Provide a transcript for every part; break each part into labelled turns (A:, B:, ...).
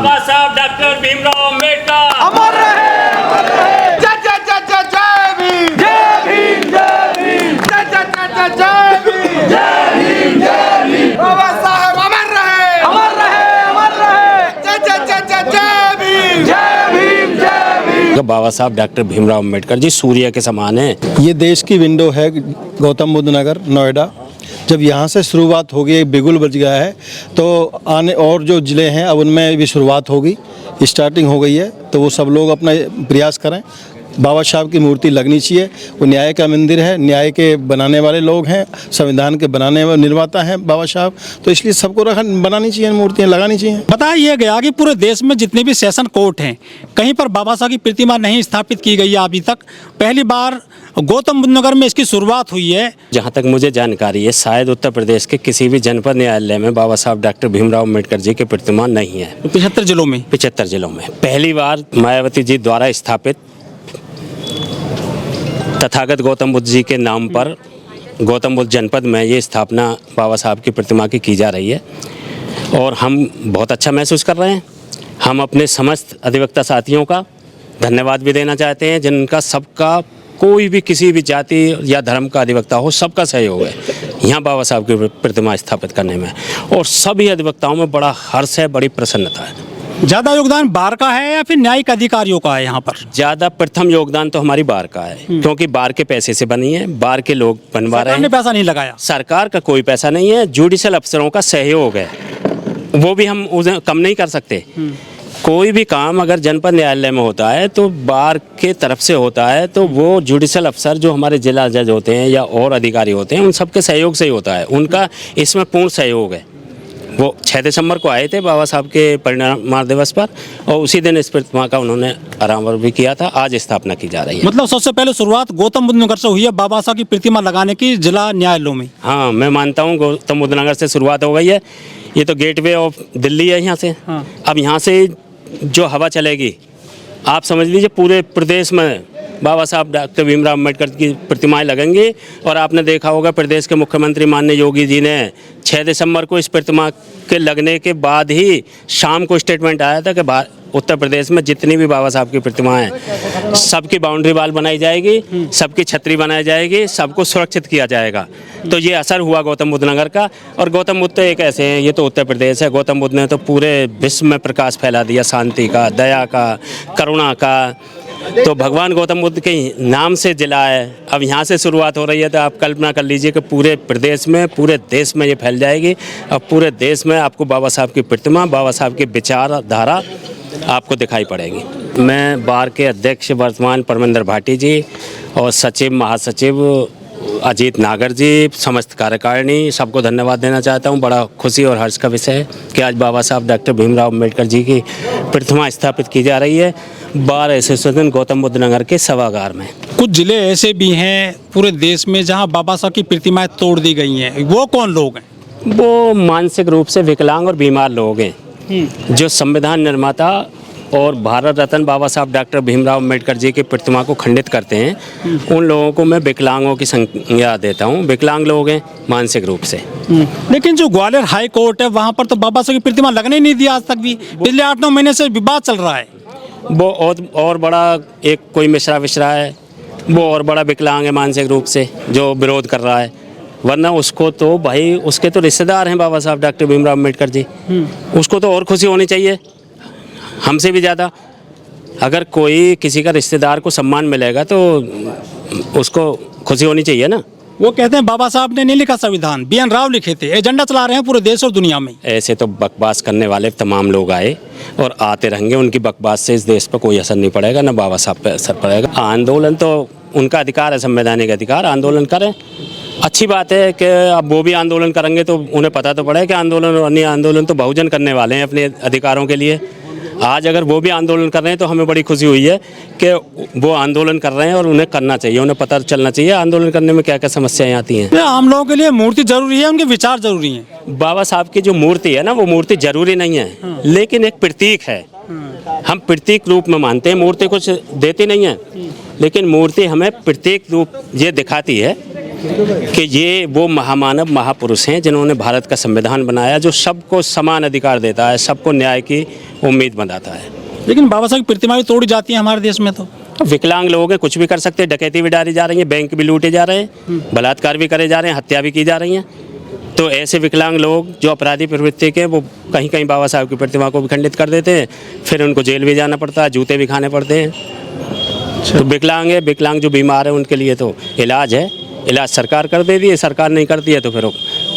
A: बाबा साहब डॉक्टर भीमराव अम्बेडकर
B: अमर रहे, अमर रहे। जय जय जय जय जय भीम, जय भीम, जय भीम, जय जय जय जय जय भीम, जय भीम, जय भीम। बाबा साहब अमर रहे, अमर रहे, अमर रहे। जय जय जय जय जय भीम, जय भीम, जय भीम।
C: बाबा साहब डॉक्टर भीमराव अम्बेडकर जी सूर्य के समान है।
D: ये देश की विंडो है गौतम बुद्ध नगर नोएडा। जब यहाँ से शुरुआत होगी, बिगुल बज गया है, तो आने और जो ज़िले हैं अब उनमें भी शुरुआत होगी, स्टार्टिंग हो गई है। तो वो सब लोग अपना प्रयास करें। बाबा साहब की मूर्ति लगनी चाहिए। वो न्याय का मंदिर है, न्याय के बनाने वाले लोग हैं, संविधान के बनाने वाले निर्माता हैं बाबा साहब। तो इसलिए सबको बनानी चाहिए, मूर्तियाँ लगानी चाहिए।
E: बताया गया कि पूरे देश में जितने भी सेशन कोर्ट हैं, कहीं पर बाबा साहब की प्रतिमा नहीं स्थापित की गई है अभी तक। पहली बार गौतम बुद्ध नगर में इसकी शुरुआत हुई है।
C: जहाँ तक मुझे जानकारी है, शायद उत्तर प्रदेश के किसी भी जनपद न्यायालय में बाबा साहब डॉक्टर भीमराव अम्बेडकर जी की प्रतिमा नहीं है।
E: 75 जिलों में
C: 75 जिलों में पहली बार मायावती जी द्वारा स्थापित तथागत गौतम बुद्ध जी के नाम पर गौतम बुद्ध जनपद में ये स्थापना बाबा साहब की प्रतिमा की जा रही है। और हम बहुत अच्छा महसूस कर रहे हैं। हम अपने समस्त अधिवक्ता साथियों का धन्यवाद भी देना चाहते हैं, जिनका सबका कोई भी किसी भी जाति या धर्म का अधिवक्ता हो, सबका सहयोग है यहाँ बाबा साहब की प्रतिमा स्थापित करने में। और सभी अधिवक्ताओं में बड़ा हर्ष है, बड़ी प्रसन्नता है।
E: ज्यादा योगदान बार का है या फिर न्यायिक अधिकारियों का है यहाँ पर?
C: ज्यादा प्रथम योगदान तो हमारी बार का है, क्योंकि बार के पैसे से बनी है, बार के लोग बनवा रहे हैं।
E: पैसा नहीं लगाया,
C: सरकार का कोई पैसा नहीं है, जुडिशल अफसरों का सहयोग है। वो भी हम उसे कम नहीं कर सकते। कोई भी काम अगर जनपद न्यायालय में होता है तो बार के तरफ से होता है, तो वो जुडिशल अफसर जो हमारे जिला जज होते हैं या और अधिकारी होते हैं, उन सबके सहयोग से ही होता है। उनका इसमें पूर्ण सहयोग है। वो 6 दिसंबर को आए थे बाबा साहब के परिनिर्वाण दिवस पर, और उसी दिन इस प्रतिमा का उन्होंने आरंभ भी किया था। आज स्थापना की जा रही है।
E: मतलब सबसे पहले शुरुआत गौतम बुद्ध नगर से हुई है बाबा साहब की प्रतिमा लगाने की जिला न्यायालयों में।
C: हाँ, मैं मानता हूँ गौतम बुद्ध नगर से शुरुआत हो गई है। ये तो गेटवे ऑफ दिल्ली है यहाँ से।
E: हाँ।
C: अब यहाँ से जो हवा चलेगी, आप समझ लीजिए पूरे प्रदेश में बाबा साहब डॉक्टर भीमराव अम्बेडकर की प्रतिमाएं लगेंगी। और आपने देखा होगा प्रदेश के मुख्यमंत्री माननीय योगी जी ने 6 दिसंबर को इस प्रतिमा के लगने के बाद ही शाम को स्टेटमेंट आया था कि उत्तर प्रदेश में जितनी भी बाबा साहब की प्रतिमाएं हैं, सबकी बाउंड्री वाल बनाई जाएगी, सबकी छतरी बनाई जाएगी, सबको सुरक्षित किया जाएगा। तो ये असर हुआ गौतम बुद्ध नगर का। और गौतम बुद्ध तो एक ऐसे हैं, ये तो उत्तर प्रदेश है। गौतम बुद्ध ने तो पूरे विश्व में प्रकाश फैला दिया, शांति का, दया का, करुणा का। तो भगवान गौतम बुद्ध के नाम से जिला है। अब यहाँ से शुरुआत हो रही है, तो आप कल्पना कर लीजिए कि पूरे प्रदेश में, पूरे देश में ये फैल जाएगी। अब पूरे देश में आपको बाबा साहब की प्रतिमा, बाबा साहब की विचारधारा आपको दिखाई पड़ेगी। मैं बार के अध्यक्ष वर्तमान परमेंद्र भाटी जी और सचिव महासचिव अजीत नागर जी, समस्त कार्यकारिणी, सबको धन्यवाद देना चाहता हूं। बड़ा खुशी और हर्ष का विषय है कि आज बाबा साहब डॉक्टर भीमराव अम्बेडकर जी की प्रतिमा स्थापित की जा रही है बार एसोसिएशन गौतम बुद्ध नगर के सभागार में।
E: कुछ जिले ऐसे भी हैं पूरे देश में जहां बाबा साहब की प्रतिमाएं तोड़ दी गई हैं। वो कौन लोग हैं?
C: वो मानसिक रूप से विकलांग और बीमार लोग हैं, जो संविधान निर्माता और भारत रत्न बाबा साहब डॉक्टर भीमराव अम्बेडकर जी की प्रतिमा को खंडित करते हैं। उन लोगों को मैं विकलांगों की संज्ञा देता हूं। विकलांग लोग हैं मानसिक रूप से।
E: लेकिन जो ग्वालियर हाई कोर्ट है, वहां पर तो बाबा साहब की प्रतिमा लगने नहीं दी आज तक भी। पिछले 8-9 महीने से विवाद चल रहा है।
C: वो और बड़ा एक कोई मिश्रा विश्रा है, वो और बड़ा विकलांग है मानसिक रूप से, जो विरोध कर रहा है। वरना उसको तो भाई, उसके तो रिश्तेदार हैं बाबा साहब डॉक्टर भीमराव अम्बेडकर जी। उसको तो और खुशी होनी चाहिए हमसे भी ज़्यादा। अगर कोई किसी का रिश्तेदार को सम्मान मिलेगा तो उसको खुशी होनी चाहिए ना।
E: वो कहते हैं बाबा साहब ने नहीं लिखा संविधान, BN राव लिखे थे। एजेंडा चला रहे हैं पूरे देश और दुनिया में।
C: ऐसे तो बकवास करने वाले तमाम लोग आए और आते रहेंगे। उनकी बकवास से इस देश पर कोई असर नहीं पड़ेगा, ना बाबा साहब पे असर पड़ेगा। आंदोलन तो उनका अधिकार है, संवैधानिक अधिकार, आंदोलन करें। अच्छी बात है कि अब वो भी आंदोलन करेंगे तो उन्हें पता तो पड़े कि आंदोलन और अन्य आंदोलन तो बहुजन करने वाले हैं अपने अधिकारों के लिए। आज अगर वो भी आंदोलन कर रहे हैं तो हमें बड़ी खुशी हुई है कि वो आंदोलन कर रहे हैं, और उन्हें करना चाहिए, उन्हें पता चलना चाहिए आंदोलन करने में क्या क्या समस्याएं आती हैं।
E: आम लोगों के लिए मूर्ति जरूरी है, उनके विचार जरूरी हैं।
C: बाबा साहब की जो मूर्ति है ना, वो मूर्ति जरूरी नहीं है, लेकिन एक प्रतीक है। हम प्रतीक रूप में मानते हैं। मूर्ति कुछ देती नहीं है, लेकिन मूर्ति हमें प्रतीक रूप ये दिखाती है कि ये वो महामानव महापुरुष हैं जिन्होंने भारत का संविधान बनाया, जो सबको समान अधिकार देता है, सबको न्याय की उम्मीद बनाता है।
E: लेकिन बाबा साहब की प्रतिमा भी तोड़ी जाती है हमारे देश में। तो
C: विकलांग लोग हैं, कुछ भी कर सकते हैं, डकैती भी डाली जा रही है, बैंक भी लूटे जा रहे हैं, बलात्कार भी करे जा रहे हैं, हत्या भी की जा रही हैं। तो ऐसे विकलांग लोग जो अपराधी प्रवृत्ति के, वो कहीं कहीं बाबा साहब की प्रतिमा को भी खंडित कर देते हैं, फिर उनको जेल भी जाना पड़ता है, जूते भी खाने पड़ते हैं। तो विकलांग है, विकलांग जो बीमार है उनके लिए तो इलाज है, इलाज सरकार कर देती है, सरकार नहीं करती है तो फिर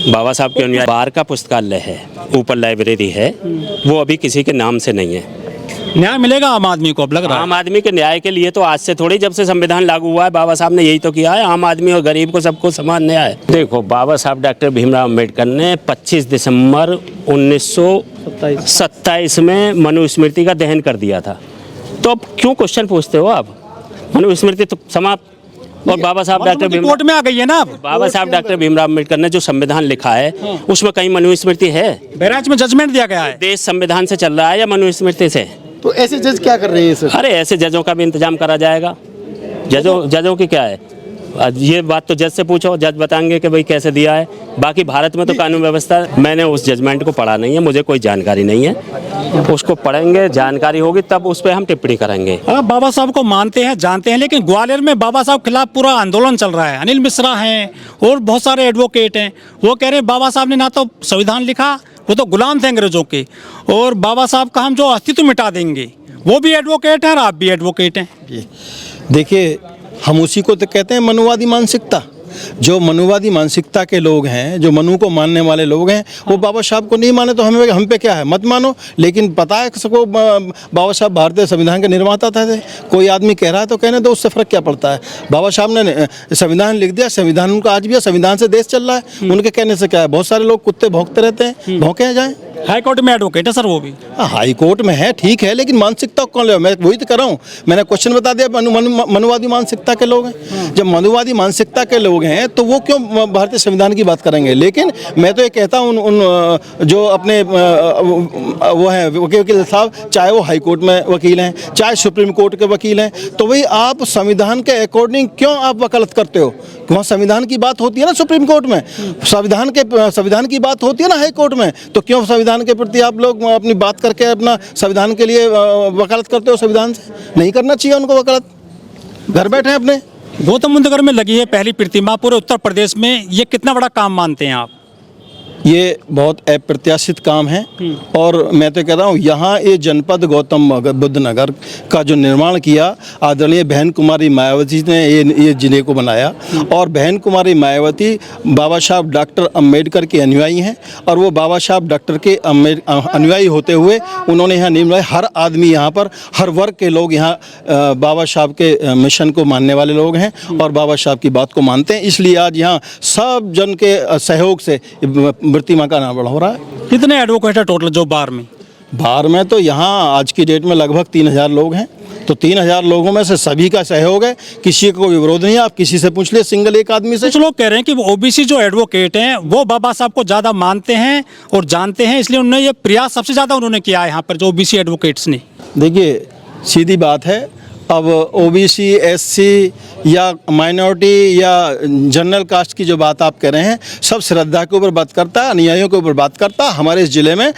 C: बाबा साहब के अनुयायी। बाहर का पुस्तकालय है, ऊपर लाइब्रेरी है, वो अभी किसी के नाम से नहीं है।
E: न्याय मिलेगा आम आदमी को अब लग रहा है?
C: आम आदमी के न्याय के लिए तो आज से थोड़ी, जब से संविधान लागू हुआ है बाबा साहब ने यही तो किया है, आम आदमी और गरीब को सबको समान न्याय। देखो, बाबा साहब डॉक्टर भीमराव अम्बेडकर ने 25 दिसंबर 1927 में मनुस्मृति का दहन कर दिया था। तो अब क्यों क्वेश्चन पूछते हो आप? मनुस्मृति तो समाप्त। और बाबा साहब डॉक्टर
E: कोर्ट में आ गई है ना अब।
C: बाबा साहब डॉक्टर भीमराव अम्बेडकर ने जो संविधान लिखा है उसमें कहीं मनुस्मृति है?
E: बहराइच में जजमेंट दिया गया है।
C: देश संविधान से चल रहा है या मनुस्मृति से?
D: तो ऐसे जज क्या कर रहे हैं सर?
C: अरे ऐसे जजों का भी इंतजाम करा जाएगा। जजों की क्या है, ये बात तो जज से पूछो, जज बताएंगे कि भाई कैसे दिया है। बाकी भारत में तो कानून व्यवस्था, मैंने उस जजमेंट को पढ़ा नहीं है, मुझे कोई जानकारी नहीं है, उसको पढ़ेंगे, जानकारी होगी तब उस पर हम टिप्पणी करेंगे।
E: आप बाबा साहब को मानते हैं, जानते हैं, लेकिन ग्वालियर में बाबा साहब खिलाफ पूरा आंदोलन चल रहा है। अनिल मिश्रा हैं और बहुत सारे एडवोकेट हैं, वो कह रहे हैं बाबा साहब ने ना तो संविधान लिखा, वो तो गुलाम थे अंग्रेजों के, और बाबा साहब का हम जो अस्तित्व मिटा देंगे। वो भी एडवोकेट हैं और आप भी एडवोकेट हैं।
D: देखिए, हम उसी को तो कहते हैं मनुवादी मानसिकता। जो मनुवादी मानसिकता के लोग हैं, जो मनु को मानने वाले लोग हैं, वो बाबा साहब को नहीं माने तो हम पे क्या है, मत मानो। लेकिन पता है सबको बाबा साहब भारतीय संविधान के निर्माता थे। कोई आदमी कह रहा है तो कहने दो, उससे फ़र्क क्या पड़ता है। बाबा साहब ने संविधान लिख दिया, संविधान उनका आज भी है, संविधान से देश चल रहा है, उनके कहने से क्या है। बहुत सारे लोग कुत्ते भौंकते रहते हैं, भौंके जाएँ।
E: हाई कोर्ट में एडवोकेट है सर वो भी।
D: हाई कोर्ट में है, ठीक है, लेकिन मानसिकता कौन ले? मैं वही तो कर रहा हूँ, मैंने क्वेश्चन बता दिया। मनुवादी मानसिकता के लोग हैं। जब मनुवादी मानसिकता के लोग हैं तो वो क्यों भारतीय संविधान की बात करेंगे? लेकिन मैं तो ये कहता हूँ उन जो अपने वो हैं वकील साहब, चाहे वो हाई कोर्ट में वकील हैं, चाहे सुप्रीम कोर्ट के वकील हैं, तो वही आप संविधान के अकॉर्डिंग क्यों आप वकालत करते हो? वहाँ संविधान की बात होती है ना सुप्रीम कोर्ट में, संविधान की बात होती है ना हाई कोर्ट में, तो क्यों संविधान के प्रति आप लोग अपनी बात करके अपना संविधान के लिए वकालत करते हो? संविधान से नहीं करना चाहिए उनको वकालत, घर बैठे अपने।
E: गौतम बुद्ध नगर में लगी है पहली प्रतिमा पूरे उत्तर प्रदेश में, ये कितना बड़ा काम मानते हैं आप?
D: ये बहुत अप्रत्याशित काम है, और मैं तो कह रहा हूँ यहाँ ये जनपद गौतम बुद्ध नगर का जो निर्माण किया आदरणीय बहन कुमारी मायावती ने ये जिले को बनाया। और बहन कुमारी मायावती बाबा साहब डॉक्टर अम्बेडकर के अनुयायी हैं, और वो बाबा साहब डॉक्टर के अनुयायी होते हुए उन्होंने यहाँ नियम लाए। हर आदमी यहाँ पर, हर वर्ग के लोग यहाँ बाबा साहब के मिशन को मानने वाले लोग हैं और बाबा साहब की बात को मानते हैं। इसलिए आज यहाँ सब जन के सहयोग से प्रतिमा का नाम हो रहा है।
E: कितने एडवोकेट है टोटल जो बार में?
D: बार में तो यहाँ आज की डेट में लगभग 3000 लोग हैं। तो 3000 लोगों में से सभी का सहयोग है, किसी को कोई विरोध नहीं है। आप किसी से पूछ लिए, सिंगल एक आदमी से।
E: कुछ लोग कह रहे हैं कि वो ओबीसी जो एडवोकेट हैं वो बाबा साहब को ज़्यादा मानते हैं और जानते हैं, इसलिए उन्होंने ये प्रयास सबसे ज़्यादा उन्होंने किया है यहाँ पर, जो ओबीसी एडवोकेट्स ने।
D: देखिए, सीधी बात है, अब ओबीसी, एससी या माइनॉरिटी या जनरल कास्ट की जो बात आप कह रहे हैं, सब श्रद्धा के ऊपर बात करता है, अनुयायियों के ऊपर बात करता है। हमारे इस ज़िले में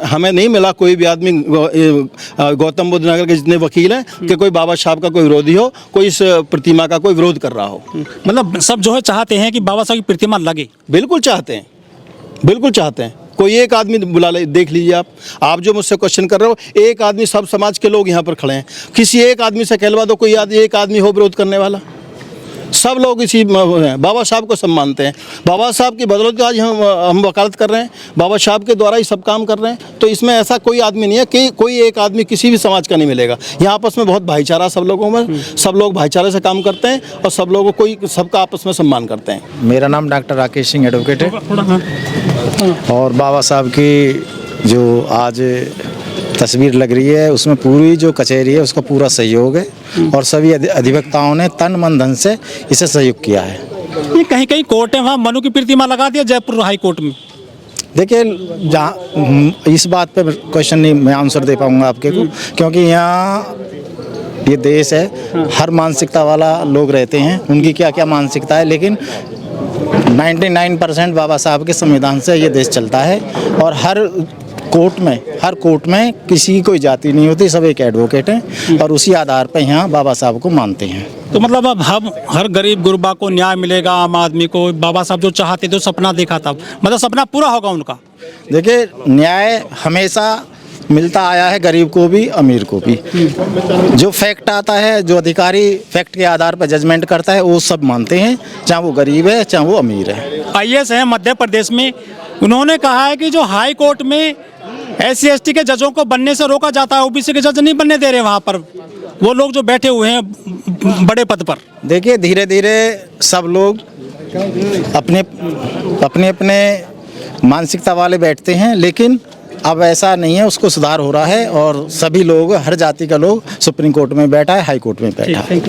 D: हमें नहीं मिला कोई भी आदमी, गौतम बुद्ध नगर के जितने वकील हैं, कि कोई बाबा साहब का कोई विरोधी हो, कोई इस प्रतिमा का कोई विरोध कर रहा हो।
E: मतलब सब जो है चाहते हैं कि बाबा साहब की प्रतिमा लगे।
D: बिल्कुल चाहते हैं, बिल्कुल चाहते हैं। कोई एक आदमी बुला ले, देख लीजिए आप जो मुझसे क्वेश्चन कर रहे हो, एक आदमी, सब समाज के लोग यहाँ पर खड़े हैं, किसी एक आदमी से कहलवा दो, कोई एक आदमी हो विरोध करने वाला। सब लोग इसी हैं, बाबा साहब को सम्मानते हैं। बाबा साहब की बदौलत आज हम वकालत कर रहे हैं, बाबा साहब के द्वारा ही सब काम कर रहे हैं। तो इसमें ऐसा कोई आदमी नहीं है कि कोई एक आदमी किसी भी समाज का नहीं मिलेगा। यहाँ आपस में बहुत भाईचारा सब लोगों में, सब लोग भाईचारे से काम करते हैं और सब लोगों को सबका आपस में सम्मान करते हैं।
F: मेरा नाम डॉक्टर राकेश सिंह एडवोकेट है, और बाबा साहब की जो आज तस्वीर लग रही है उसमें पूरी जो कचहरी है उसका पूरा सहयोग है, और सभी अधिवक्ताओं ने तन मन धन से इसे सहयोग किया है।
E: ये कहीं कहीं कोर्ट है, वहाँ मनु की प्रतिमा लगा दिया जयपुर हाई कोर्ट में।
F: देखिए, जहाँ इस बात पे क्वेश्चन नहीं मैं आंसर दे पाऊँगा आपके को, क्योंकि यहाँ ये देश है, हर मानसिकता वाला लोग रहते हैं, उनकी क्या क्या मानसिकता है, लेकिन 99% बाबा साहब के संविधान से ये देश चलता है और हर कोर्ट में किसी की कोई जाति नहीं होती, सब एक एडवोकेट हैं और उसी आधार पर यहाँ बाबा साहब को मानते हैं।
E: तो मतलब अब हम हर गरीब गुरबा को न्याय मिलेगा, आम आदमी को। बाबा साहब जो चाहते थे, सपना देखा था, मतलब सपना पूरा होगा उनका।
F: देखिए, न्याय हमेशा मिलता आया है, गरीब को भी अमीर को भी। जो फैक्ट आता है, जो अधिकारी फैक्ट के आधार पर जजमेंट करता है, वो सब मानते हैं, चाहे वो गरीब है चाहे वो अमीर है।
E: आईएएस है मध्य प्रदेश में, उन्होंने कहा है कि जो हाई कोर्ट में SC ST के जजों को बनने से रोका जाता है, OBC के जज नहीं बनने दे रहे वहाँ पर, वो लोग जो बैठे हुए हैं बड़े पद पर।
F: देखिए, धीरे धीरे सब लोग अपने मानसिकता वाले बैठते हैं, लेकिन अब ऐसा नहीं है, उसको सुधार हो रहा है और सभी लोग, हर जाति का लोग सुप्रीम कोर्ट में बैठा है, हाई कोर्ट में बैठा है।